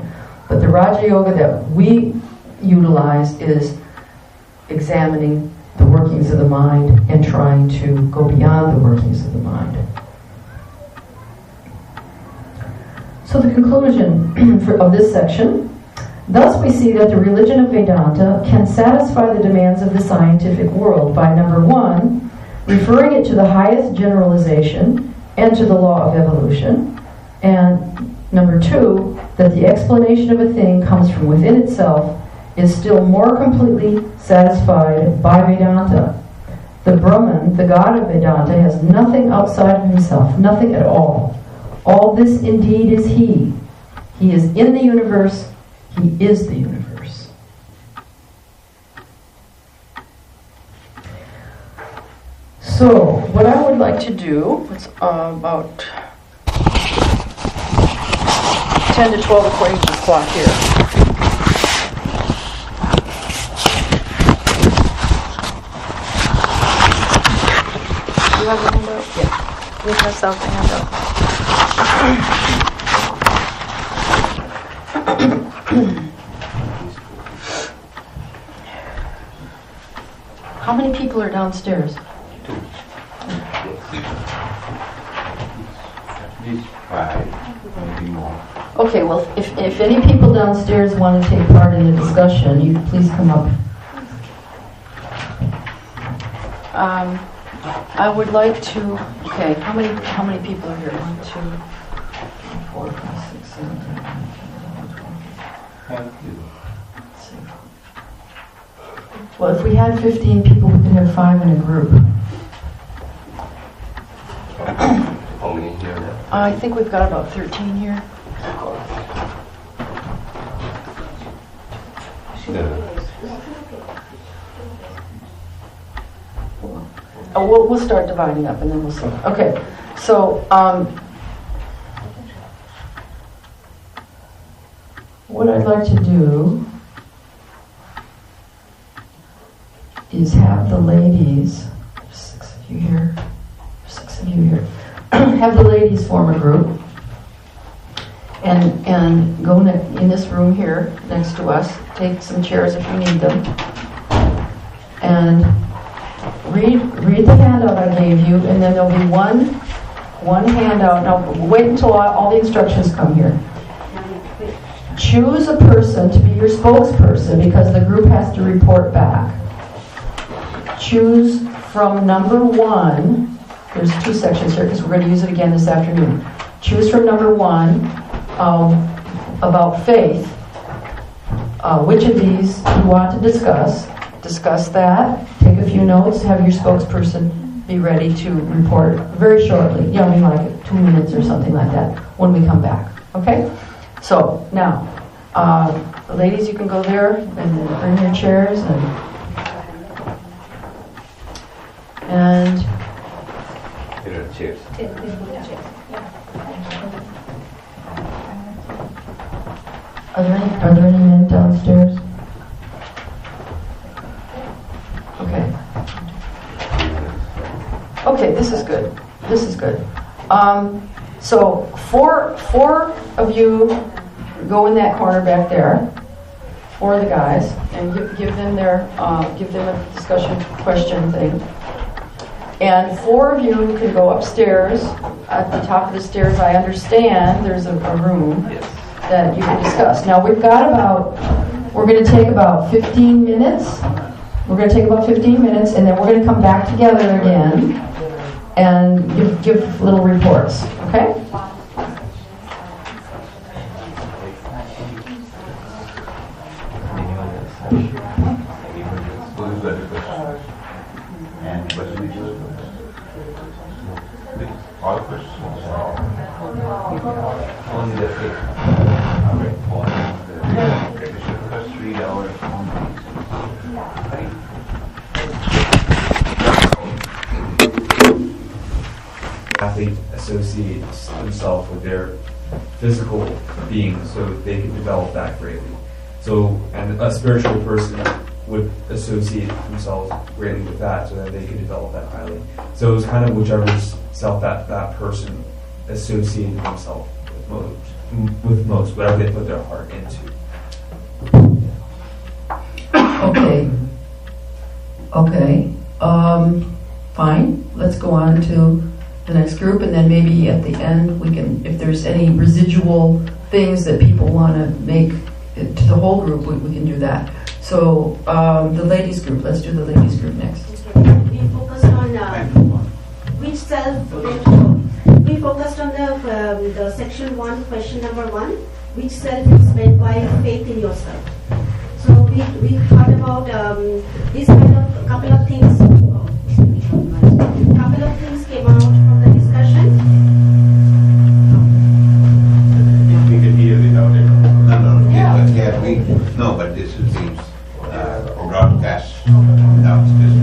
but the Raja Yoga that we utilize is examining the workings of the mind and trying to go beyond the workings of the mind. So the conclusion of this section, thus we see that the religion of Vedanta can satisfy the demands of the scientific world by, number one, referring it to the highest generalization and to the law of evolution, and number two, that the explanation of a thing comes from within itself is still more completely satisfied by Vedanta. The Brahman, the god of Vedanta, has nothing outside of himself, nothing at all. All this indeed is he. He is in the universe, he is the universe. So, what I would like to do, it's about 10 to 12 according to the clock here. You have a handout? Yeah. We have something handout. How many people are downstairs? At least 5, maybe more. Okay, well, if any people downstairs want to take part in the discussion, you please come up. I would like to. Okay, how many people are here? 1, 2, 3, 4, 5, 6, 7, 8, 9, 10, 11, 12. Well, if we had 15 people, we could have 5 in a group. How many here now? I think we've got about 13 here. Oh, we'll start dividing up and then we'll see. Okay, so what I'd like to do is have the ladies, 6 of you here, 6 of you here, have the ladies form a group and go in this room here next to us, take some chairs if you need them, and read the handout I gave you, and then there'll be one handout. Now wait until all the instructions come here. Choose a person to be your spokesperson because the group has to report back. Choose from number 1 There's 2 sections here because we're going to use it again this afternoon. Choose from number 1, about faith. Which of these you want to discuss? Discuss that. Take a few notes. Have your spokesperson be ready to report very shortly. You know, I mean, like 2 minutes or something like that when we come back. Okay? So, now, ladies, you can go there and bring your chairs and Here are chairs. are there any men downstairs? Okay. Okay, this is good. This is good. So four of you go in that corner back there. 4 of the guys, and give them a discussion question thing. And 4 of you can go upstairs. At the top of the stairs, I understand there's a room that you can discuss. Now we're going to take about 15 minutes. We're going to take about 15 minutes, and then we're going to come back together again and give little reports. Okay? All questions only the faith. It should first read our athlete associates themselves with their physical being so they can develop that greatly. So, and a spiritual person would associate themselves greatly with that so that they could develop that highly. So it's kind of whichever self that person associated themselves with most, whatever they put their heart into. Okay. Fine. Let's go on to the next group, and then maybe at the end we can, if there's any residual things that people want to make to the whole group, we can do that. So the ladies group. Let's do the ladies group next. We focused on which self. We focused on the section 1, question number 1. Which self is meant by faith in yourself? So we thought about this kind of couple of things. Couple of things came out from the discussion. we can hear without it. No, but this is the broadcast downstairs.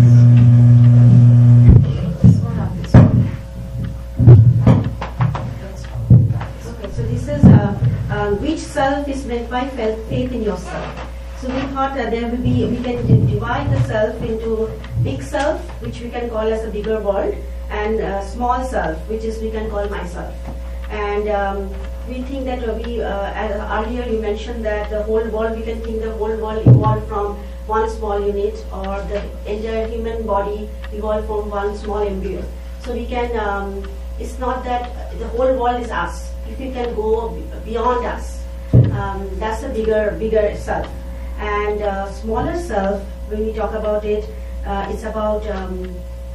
Okay, so this is which self is meant by faith in yourself. So we thought that we can divide the self into big self, which we can call as a bigger world, and small self, which is we can call myself. And we think that earlier you mentioned that the whole world, we can think the whole world evolved from one small unit, or the entire human body evolved from one small embryo. So we can, it's not that the whole world is us. If we can go beyond us, that's a bigger self. And smaller self, when we talk about it, it's about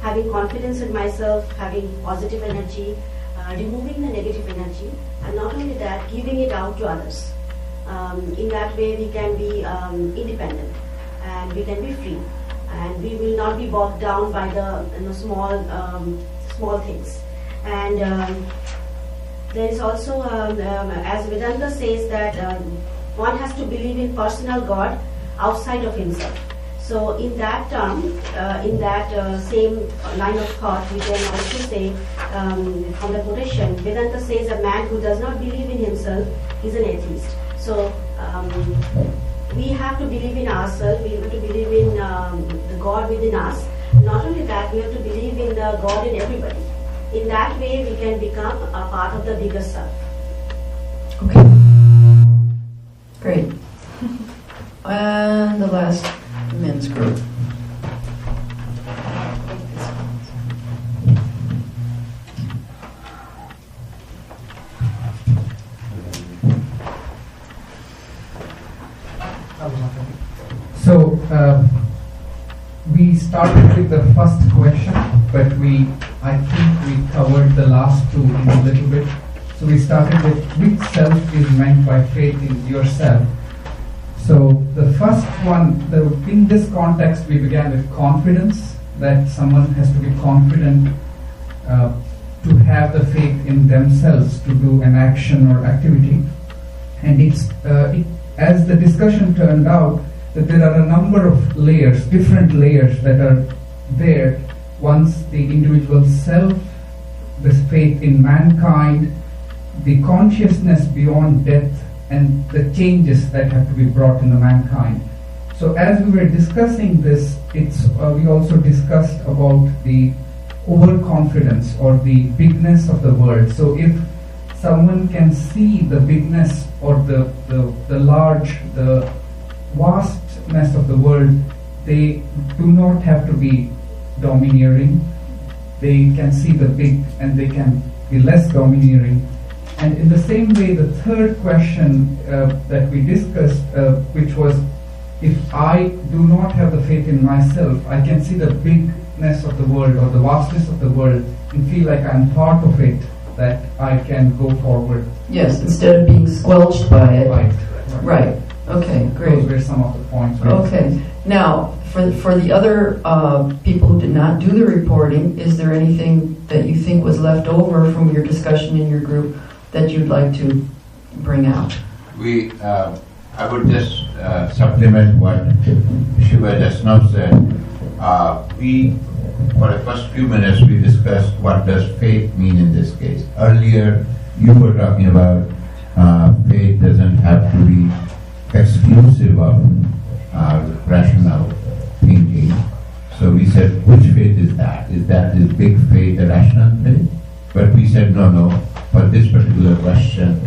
having confidence in myself, having positive energy, removing the negative energy, and not only that, giving it out to others. In that way, we can be independent, and we can be free, and we will not be bogged down by the small things. And there is also, as Vedanta says, that one has to believe in personal God outside of himself. So in that term, in that same line of thought, we can also say, from the quotation, Vedanta says a man who does not believe in himself is an atheist. So we have to believe in ourselves, we have to believe in the God within us. Not only that, we have to believe in the God in everybody. In that way, we can become a part of the bigger self. Okay. Great. And the last men's group. So we we started with the first question, but I think we covered the last two in a little bit. So we started with which self is meant by faith in yourself. So the first one, in this context, we began with confidence, that someone has to be confident to have the faith in themselves to do an action or activity. And as the discussion turned out, that there are a number of layers, different layers that are there once the individual self, this faith in mankind, the consciousness beyond death, and the changes that have to be brought in the mankind. So as we were discussing this, we also discussed about the overconfidence or the bigness of the world. So if someone can see the bigness or the vastness of the world, they do not have to be domineering. They can see the big and they can be less domineering. And in the same way, the third question that we discussed, which was, if I do not have the faith in myself, I can see the bigness of the world or the vastness of the world and feel like I'm part of it, that I can go forward. Yes, instead of being squelched by it. Right. Okay, great. Those were some of the points. Okay. Now, for the other people who did not do the reporting, is there anything that you think was left over from your discussion in your group that you'd like to bring out? I would just supplement what Shiva just now said. For the first few minutes, we discussed what does faith mean in this case. Earlier, you were talking about faith doesn't have to be exclusive of rational thinking. So we said, which faith is that? Is that this big faith a rational faith? But we said, no. For this particular question,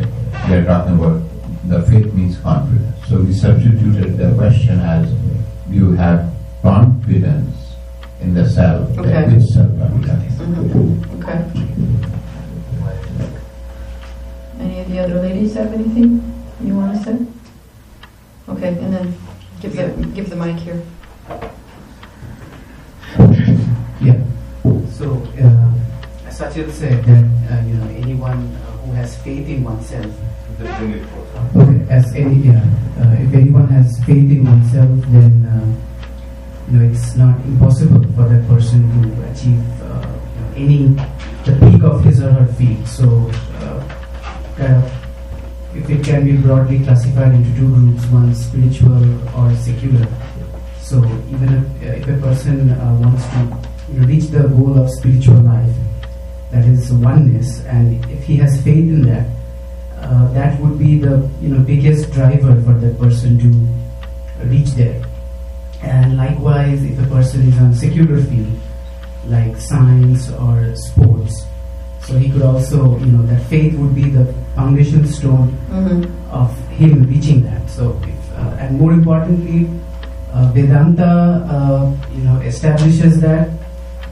we are talking about the faith means confidence. So we substituted the question as, you have confidence in the self, okay. Which self are we talking about? Mm-hmm. Okay. Any of the other ladies have anything you want to say? Okay, and then give the mic here. Yeah. So Sachil said that anyone who has faith in oneself. Okay. If anyone has faith in oneself, then it's not impossible for that person to achieve the peak of his or her field. So if it can be broadly classified into two groups, one spiritual or secular. So even if a person wants to reach the goal of spiritual life, that is oneness, and if he has faith in that, that would be the biggest driver for that person to reach there. And likewise, if a person is on secular field like science or sports, so he could also, that faith would be the foundation stone of him reaching that. So, and more importantly, Vedanta, establishes that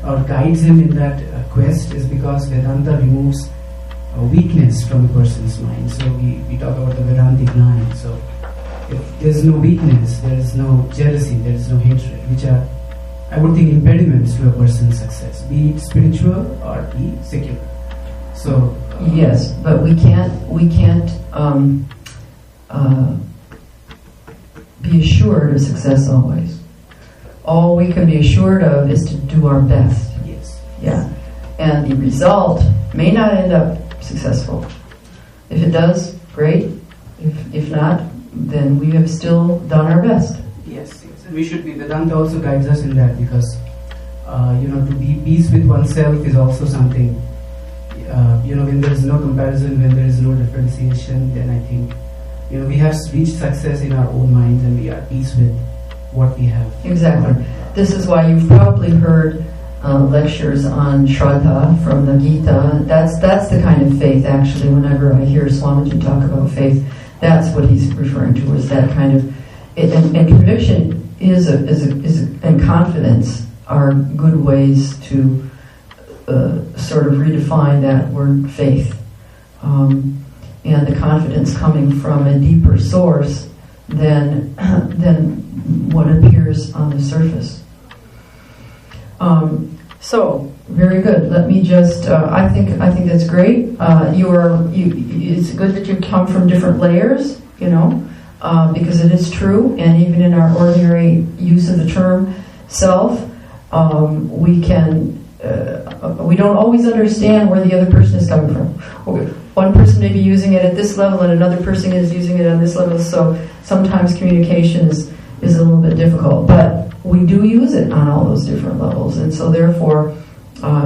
or guides him in that quest, is because Vedanta removes weakness from a person's mind. So we talk about the Vedantic line. So if there is no weakness, there is no jealousy, there is no hatred, which are, I would think, impediments to a person's success, be it spiritual or be secular. So yes, but we can't be assured of success always. All we can be assured of is to do our best. Yes. Yeah. And the result may not end up successful. If it does, great. If not, then we have still done our best. Yes. We should be. Vedanta also guides us in that, because to be peace with oneself is also something. When there is no comparison, when there is no differentiation, then I think we have reached success in our own minds and we are at peace with what we have. Exactly. This is why you've probably heard lectures on Shraddha from the Gita. That's the kind of faith, actually. Whenever I hear Swamiji talk about faith, that's what he's referring to, is that kind of, and conviction and confidence are good ways to sort of redefine that word faith. And the confidence coming from a deeper source than what appears on the surface. So very good. Let me just. I think that's great. It's good that you come from different layers. Because it is true, and even in our ordinary use of the term self, we don't always understand where the other person is coming from. One person may be using it at this level, and another person is using it on this level. So sometimes communication is a little bit difficult, but we do use it on all those different levels, and so therefore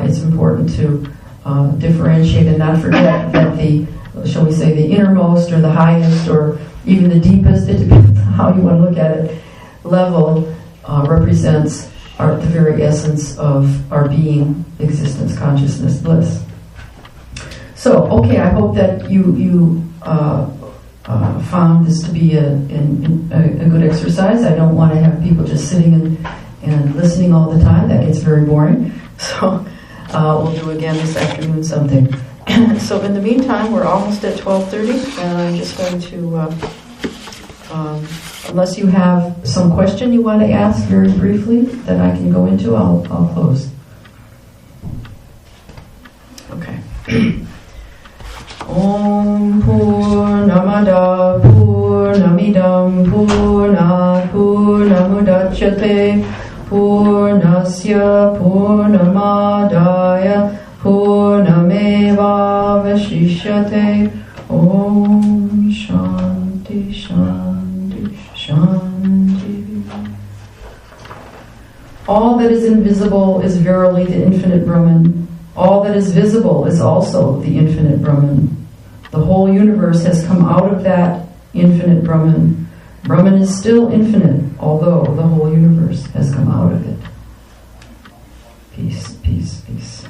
it's important to differentiate and not forget that shall we say, the innermost or the highest or even the deepest, it depends on how you want to look at it, level represents the very essence of our being, existence, consciousness, bliss. So, okay, I hope that you found this to be a good exercise. I don't want to have people just sitting and listening all the time. That gets very boring. So we'll do again this afternoon something. So in the meantime, we're almost at 12:30, and I'm just going to, unless you have some question you want to ask very briefly that I can go into, I'll close. Okay. Om Purnamada Purnamidam Purnat Purnamudachyate Purnasya Purnamadaya Purnameva Vashishyate. Om Shanti Shanti Shanti. All that is invisible is verily the infinite Brahman. All that is visible is also the infinite Brahman. The whole universe has come out of that infinite Brahman. Brahman is still infinite, although the whole universe has come out of it. Peace, peace, peace.